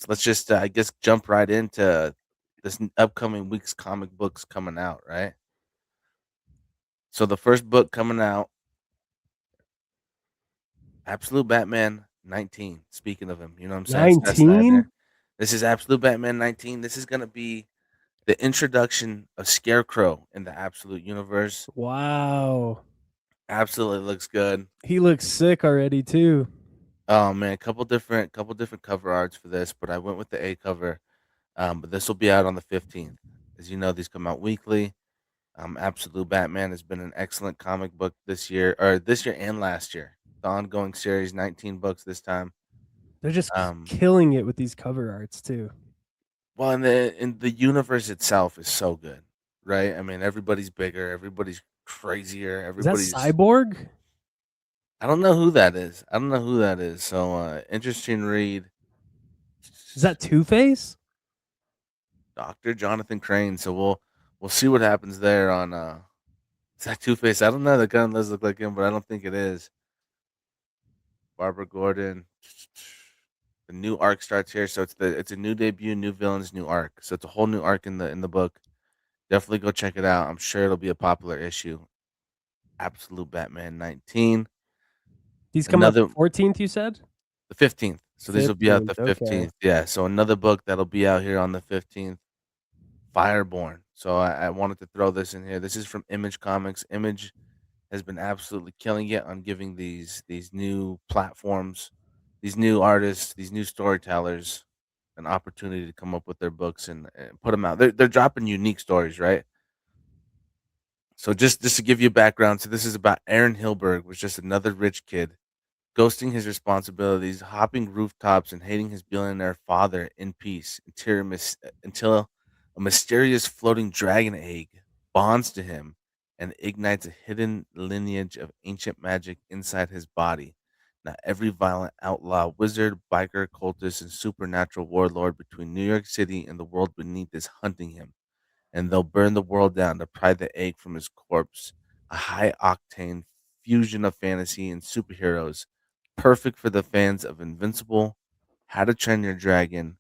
So let's just, I guess, jump right into this upcoming week's comic books coming out, right? So the first book coming out, Absolute Batman 19. Speaking of him, you know what I'm saying? Scott Snyder. 19? This is Absolute Batman 19. This is gonna be the introduction of Scarecrow in the Absolute universe. Wow. Absolutely looks good. He looks sick already too. Oh man, couple different cover arts for this, but I went with the A cover. But this will be out on the 15th. As you know, these come out weekly. Absolute Batman has been an excellent comic book this year and last year. The ongoing series, 19 books this time. They're just Um, killing it with these cover arts too. well, in the universe itself is so good, right? I mean, everybody's bigger, everybody's crazier, Is that everybody's. Cyborg? I don't know who that is. I don't know who that is. So interesting read. Is that Two Face? Doctor Jonathan Crane. So we'll see what happens there on is that Two Face? I don't know. That kind of does look like him, but I don't think it is. Barbara Gordon. The new arc starts here, so it's a new debut, new villains, new arc. So it's a whole new arc in the book. Definitely go check it out. I'm sure it'll be a popular issue. Absolute Batman 19. These come out the Another 14th, you said? the 15th. So these will be out the 15th. Okay. 15th. Yeah. So another book that'll be out here on the 15th. Fireborn. So I wanted to throw this in here. This is from Image Comics. Image has been absolutely killing it on giving these new platforms, these new artists, these new storytellers an opportunity to come up with their books and put them out. They're dropping unique stories, right? So just to give you a background, so this is about Aaron Hilberg, was just another rich kid ghosting his responsibilities, hopping rooftops, and hating his billionaire father in peace until a mysterious floating dragon egg bonds to him and ignites a hidden lineage of ancient magic inside his body. Now, every violent outlaw, wizard, biker, cultist, and supernatural warlord between New York City and the world beneath is hunting him, and they'll burn the world down to pry the egg from his corpse. A high octane fusion of fantasy and superheroes, perfect for the fans of Invincible, How to Train Your Dragon,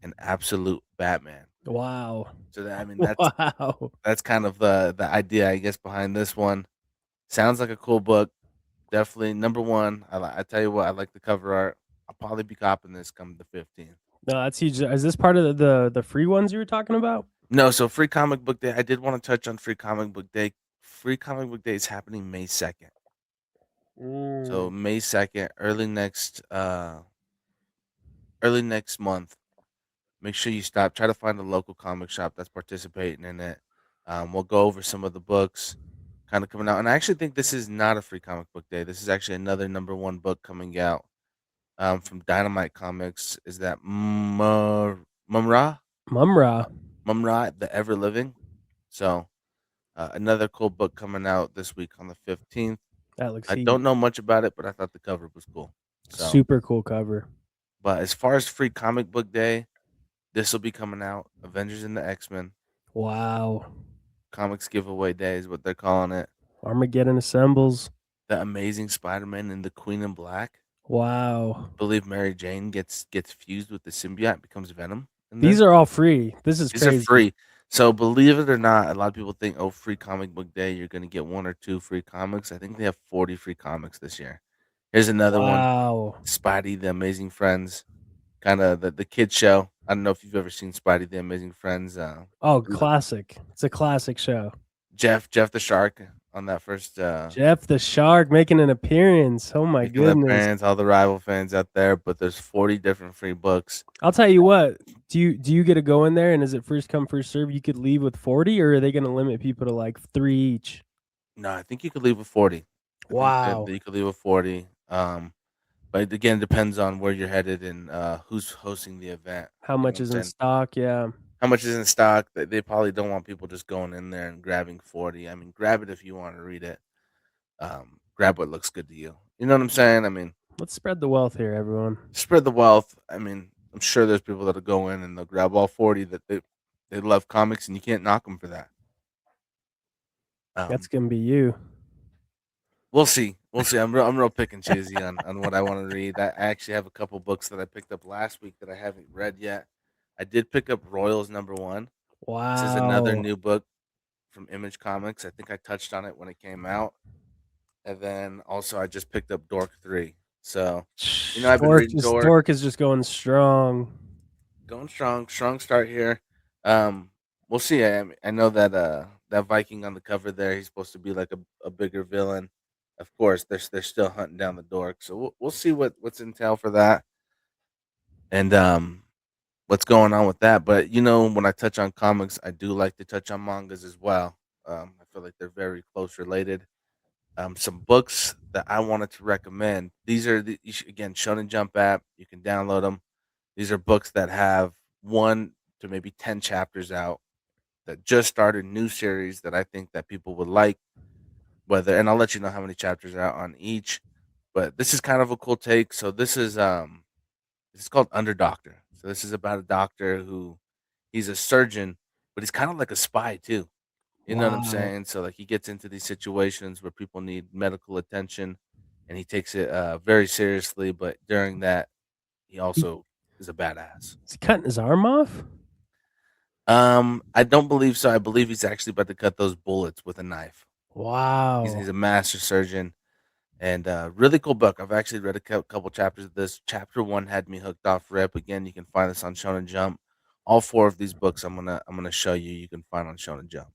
and Absolute Batman. Wow. So that, I mean, that's Wow. that's kind of the idea, I guess, behind this one. Sounds like a cool book. Definitely number one. I tell you what, I like the cover art. I'll probably be copping this come the 15th. No, that's huge. Is this part of the free ones you were talking about? No, so Free Comic Book Day. I did want to touch on Free Comic Book Day. Free Comic Book Day is happening May 2nd. So Mm. May 2nd, early next month. Make sure you stop. Try to find a local comic shop that's participating in it. We'll go over some of the books kind of coming out. And I actually think this is not a Free Comic Book Day. This is actually another number one book coming out from Dynamite Comics. Is that Mumra? Mumra. Mumra, the Ever Living? So another cool book coming out this week on the 15th. That looks I heat. don't know much about it, but I thought the cover was cool. So, Super cool cover. but as far as Free Comic Book Day, this will be coming out. Avengers and the X-Men Wow. Comics Giveaway Day is what they're calling it. Armageddon assembles. The Amazing Spider-Man and the Queen in Black. Wow. Believe Mary Jane gets fused with the symbiote and becomes Venom in These this. are all free. This is These are crazy. free. So believe it or not, a lot of people think, oh, Free Comic Book Day, you're gonna get one or two free comics. I think they have 40 free comics this year. Here's another one. Wow. Spidey, the Amazing Friends, kind of the kid show. I don't know if you've ever seen Spidey, the Amazing Friends. Oh, classic. It's a classic show. Jeff the Shark on that first Jeff the Shark making an appearance. Oh my making the goodness. appearance, all the rival fans out there. But there's 40 different free books. I'll tell you what. Do you get to go in there and is it first come first serve? You could leave with 40 or are they going to limit people to like 3 each? No, I think you could leave with 40. I think that Wow. you could leave with 40. But again, it depends on where you're headed and who's hosting the event. How You know what much I'm is in saying? stock? Yeah. How much is in stock? They probably don't want people just going in there and grabbing 40. I mean, grab it if you want to read it. Grab what looks good to you. You know what I'm saying? I mean, Let's spread the wealth here, everyone. spread the wealth. I mean, I'm sure there's people that'll go in and they'll grab all 40 that they love comics and you can't knock them for that. That's Um, going to be you. We'll see. We'll see. I'm real pick and choosy on what I wanna read. I actually have a couple books that I picked up last week that I haven't read yet. I did pick up Royals #1. This is another Wow. new book from Image Comics. I think I touched on it when it came out, and then also I just picked up Dork 3. So, I've been reading Dork, Dork is just going strong. going strong, strong start here. Um, we'll see. I know that that Viking on the cover there, he's supposed to be like a bigger villain. Of course, they're still hunting down the Dork, so we'll see what's in tail for that, and what's going on with that. But when I touch on comics, I do like to touch on mangas as well. I feel like they're very close related. Some books that I wanted to recommend. These are again Shonen Jump app. You can download them. These are books that have 1 to maybe 10 chapters out that just started new series that I think that people would like. Whether and I'll let you know how many chapters are out on each. But this is kind of a cool take. So this is called Under Doctor. So this is about a doctor who he's a surgeon, but he's kind of like a spy too. You know what I'm Wow. saying? So like he gets into these situations where people need medical attention, and he takes it very seriously. But during that, he He also is a badass. is he cutting his arm off? I don't believe so. I believe he's actually about to cut those bullets with a knife. He's Wow. a master surgeon, and really cool book. I've actually read a couple chapters of this. Chapter one had me hooked off rip. Again, you can find this on Shonen Jump. All four of these books I'm gonna show you. You can find on Shonen Jump.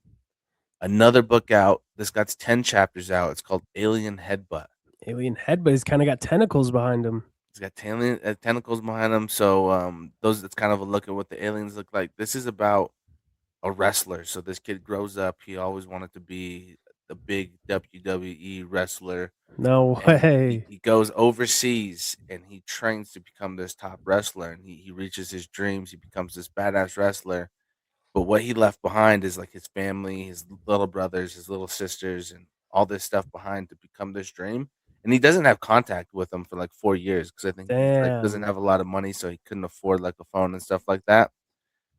Another book out. This got 10 chapters out. It's called Alien Headbutt. Alien head, but he's kind of got tentacles behind him. It's got tentacles behind him. So those it's kind of a look at what the aliens look like. This is about a wrestler. So this kid grows up. He always wanted to be the big WWE wrestler, No and he, way. he goes overseas and he trains to become this top wrestler. And he reaches his dreams. He becomes this badass wrestler. But what he left behind is like his family, his little brothers, his little sisters, and all this stuff behind to become this dream. And he doesn't have contact with them for like 4 years because I think he's like doesn't Damn. have a lot of money, so he couldn't afford like a phone and stuff like that.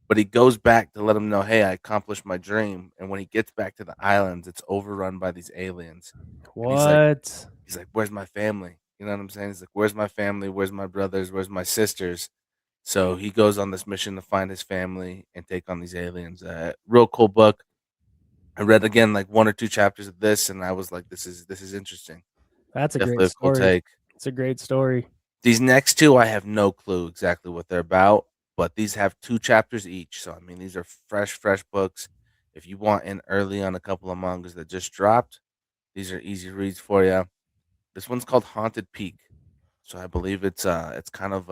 But he goes back to let them know, hey, I accomplished my dream. And when he gets back to the islands, it's overrun by these aliens. And What? he's like, where's my family? You know what I'm saying? He's like, where's my family? Where's my brothers? Where's my sisters? So he goes on this mission to find his family and take on these aliens. Real cool book. I read again like 1 or 2 chapters of this, and I was like, this is interesting. That's a great Definitely a cool story. take. It's a great story. These next two, I have no clue exactly what they're about, but these have 2 chapters each. So I mean, these are fresh books. If you want in early on a couple of mangas that just dropped, these are easy reads for you. This one's called Haunted Peak. So I believe it's kind of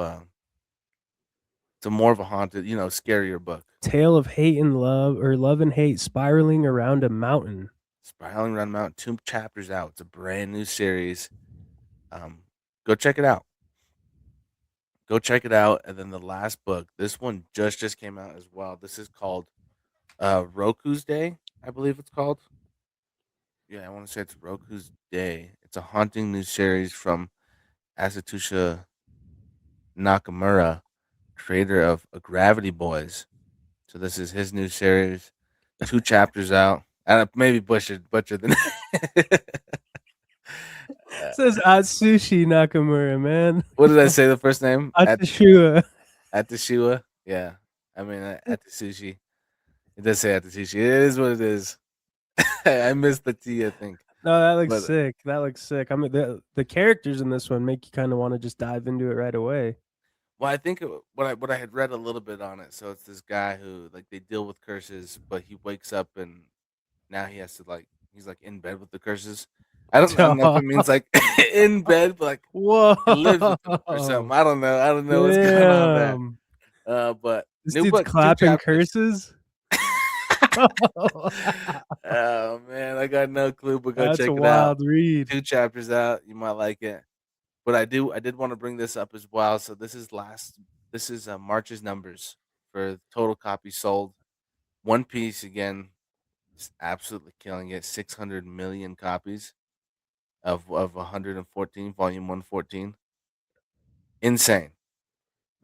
it's a more of a haunted, scarier book. Tale of hate and love, or love and hate spiraling around a mountain. Spiraling Around the Mountain, 2 chapters out. It's a brand new series. Um, go check it out. Go check it out. And then the last book, this one just came out as well. This is called Roku's Day, I believe it's called. Yeah, I want to say it's Roku's Day. It's a haunting new series from Asatusha Nakamura, creator of Gravity Boys. So this is his new series. 2 chapters out. I maybe butchered the It says Atsushi Nakamura, man. what did I say the first name? Atsushua. At the Shua? Yeah. I mean, at the sushi. It does say at the sushi. It is what it is. I missed the T, I think. No, that looks But sick. That looks sick. I mean, the characters in this one make you kind of want to just dive into it right away. well, I think what I had read a little bit on it. So it's this guy who like they deal with curses, but he wakes up and now he has to like he's like in bed with the curses. I don't know if it means like in bed, but like he lives with them or something. Whoa. I don't know. I don't know what's going on there. Damn. But This new dude's book, two clapping chapters. curses. Oh man, I got no clue, but go That's a check it out. wild read. 2 chapters out, you might like it. But I did want to bring this up as well. So this is March's numbers for total copies sold. One Piece again is absolutely killing it. 600 million copies of 114 volume 114. Insane,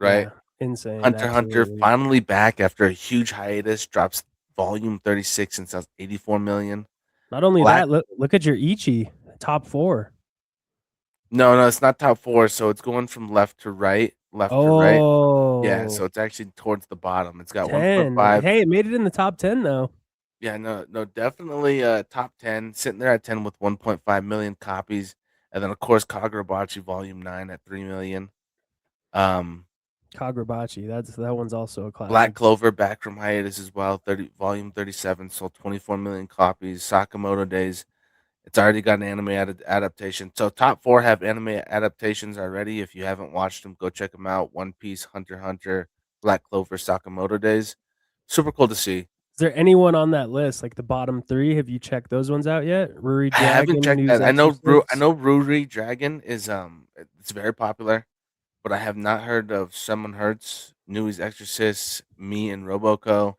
right? Yeah, insane, Hunter x Hunter absolutely. finally back after a huge hiatus, drops volume 36 and sells 84 million. Not only Black that, look at your Ichi. Top four. No, no, it's not top 4, so it's going from left to right, left to right. Yeah, so Oh, it's actually towards the bottom. It's got 10. 1.5. Hey, it made it in the top 10 though. Yeah, no, no, definitely, top 10, sitting there at 10 with 1.5 million copies, and then, of course, Kagurabachi Volume 9 at 3 million. Um, Kagurabachi. That one's also a Black classic. Clover back from hiatus as well, 30 Volume 37 sold 24 million copies. Sakamoto Days, it's already got an anime adaptation. So top 4 have anime adaptations already. If you haven't watched them, go check them out. One Piece, Hunter x Hunter, Black Clover, Sakamoto Days. Super cool to see. Is there anyone on that list, like the bottom three? Have you checked those ones out yet? Ruri I haven't Dragon, checked News that. I Exorcists. know Ruri Dragon is it's very popular, but I have not heard of Someone Hurts, Newie's Exorcist, Me and Roboco.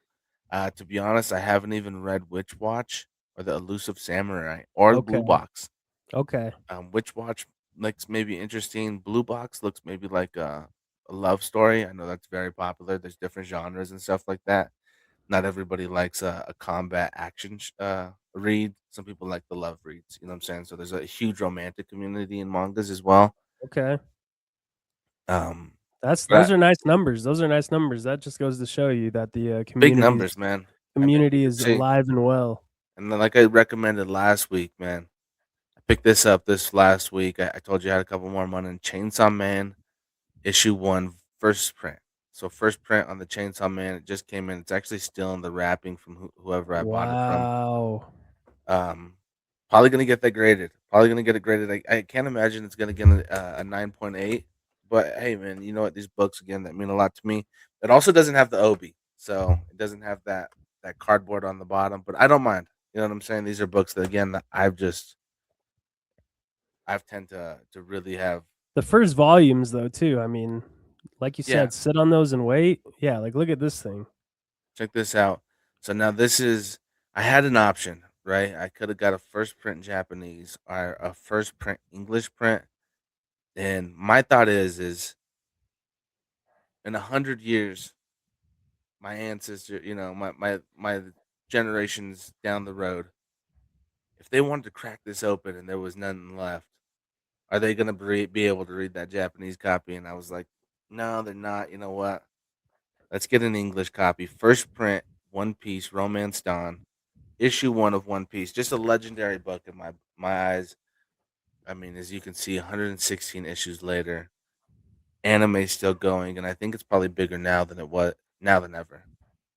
To be honest, I haven't even read Witch Watch or The Elusive Samurai or Okay. Blue Box. Okay. Witch Watch looks maybe interesting. Blue Box looks maybe like a love story. I know that's very popular. There's different genres and stuff like that. Not everybody likes a combat action read. Some people like the love reads. You know what I'm saying? So there's a huge romantic community in mangas as well. Okay. Um, Those but are nice numbers. Those are nice numbers. That just goes to show you that the big numbers, man. I mean, you community can is see. alive and well. And then, like I recommended last week, man, I picked this up this last week. I told you I had a couple more money. Chainsaw Man issue 1 first print. So first print on the Chainsaw Man, it just came in. It's actually still in the wrapping from whoever I bought it from. Wow. Um, Probably gonna get that graded. Probably gonna get it graded. I can't imagine it's gonna get a 9.8. But hey, man, you know what? These books again that mean a lot to me. It also doesn't have the obi, so it doesn't have that cardboard on the bottom. But I don't mind. You know what I'm saying? These are books that again that I've tend to really have. The first volumes though too. I mean, like you Yeah, said, sit on those and wait. Yeah, like look at this thing. check this out. So now this is I had an option, right? I could have got a first print Japanese or a first print English print. And my thought is in 100 years, my ancestor, my generations down the road, if they wanted to crack this open and there was nothing left, are they gonna be able to read that Japanese copy? And I was like, no, they're not. You know what? Let's get an English copy. First print, One Piece, Romance Dawn, issue 1 of One Piece. Just a legendary book in my eyes. I mean, as you can see, 116 issues later, anime's still going, and I think it's probably bigger now than ever.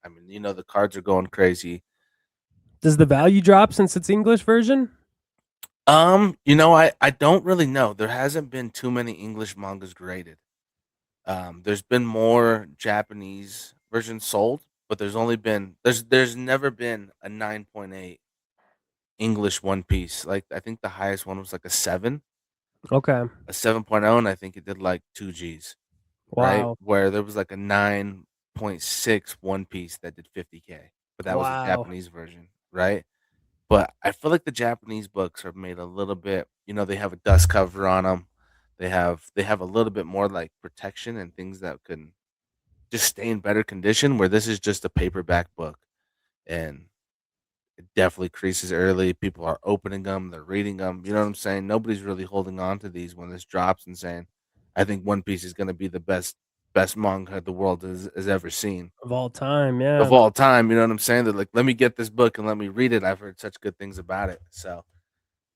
I mean, the cards are going crazy. Does the value drop since it's English version? I don't really know. There hasn't been too many English mangas graded. There's been more Japanese versions sold, but there's never been a 9.8 English One Piece. Like I think the highest one was like Okay. a 7.0, and I think it did like 2 Gs, right? Wow. Where there was like a 9.6 One Piece that did 50K, but that was a Wow. Japanese version, right? But I feel like the Japanese books are made a little bit, they have a dust cover on them. They have a little bit more like protection and things that can just stay in better condition. Where this is just a paperback book, and it definitely creases early. People are opening them, they're reading them. You know what I'm saying? Nobody's really holding on to these when this drops and saying, "I think One Piece is going to be the best manga the world has ever seen." Of all time, Of yeah. all time, you know what I'm saying? They're like, "Let me get this book and let me read it." I've heard such good things about it. So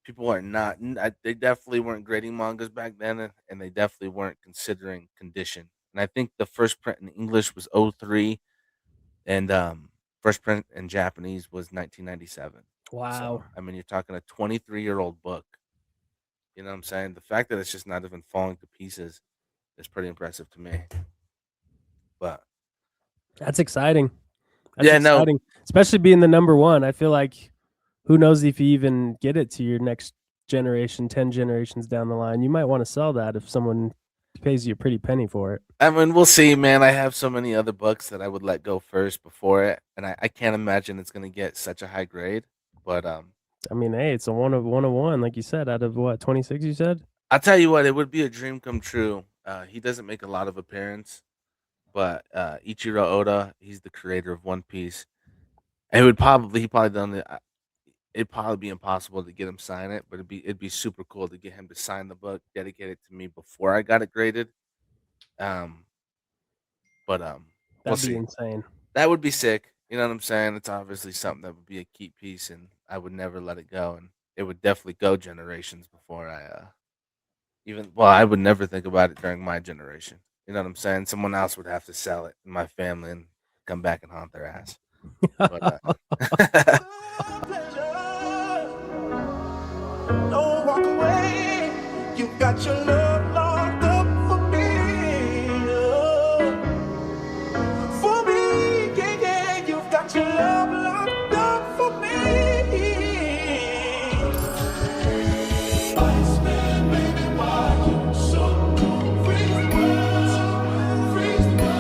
people are not. They definitely weren't grading mangas back then, and they definitely weren't considering condition. And I think the first print in English was '03, and first print in Japanese was 1997. Wow. So I mean, you're talking a 23-year-old book. You know what I'm saying? The fact that it's just not even falling to pieces is pretty impressive to me. But That's exciting. That's yeah, no, exciting. Especially being the number one. I feel like who knows if you even get it to your next generation, 10 generations down the line. You might want to sell that if someone pays you a pretty penny for it. I mean, we'll see, man. I have so many other books that I would let go first before it, and I can't imagine it's gonna get such a high grade. But I mean, hey, it's a one of one, like you said, out of what, 26 you said? I'll tell you what, it would be a dream come true. He doesn't make a lot of appearance, but Ichiro Oda, he's the creator of One Piece. And he probably done it. it'd probably be impossible to get him sign it, but it'd be super cool to get him to sign the book, dedicate it to me before I got it graded. Um, but we'll That'd be see. insane. That would be sick. You know what I'm saying? It's obviously something that would be a keep piece, and I would never let it go, and it would definitely go generations before I would never think about it during my generation. You know what I'm saying? Someone else would have to sell it in my family and come back and haunt their ass. But Don't walk away. You got your love.